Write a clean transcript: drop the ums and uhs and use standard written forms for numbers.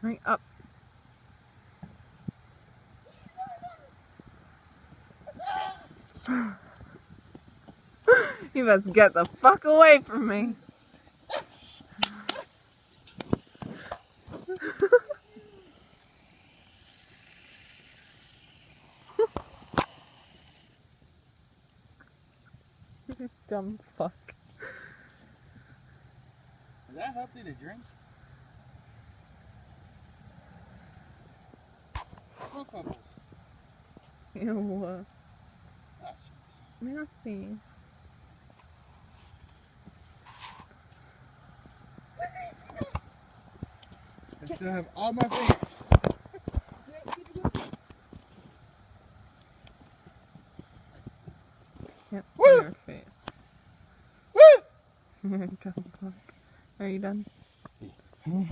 Hurry up. You must get the fuck away from me. You dumb fuck. Is that healthy to drink? Smoke bubbles. Ew. That's Nasty. I still have all my fingers. Can't see Woo! your face. Woo! You're a dumb fuck. Are you done? Yeah.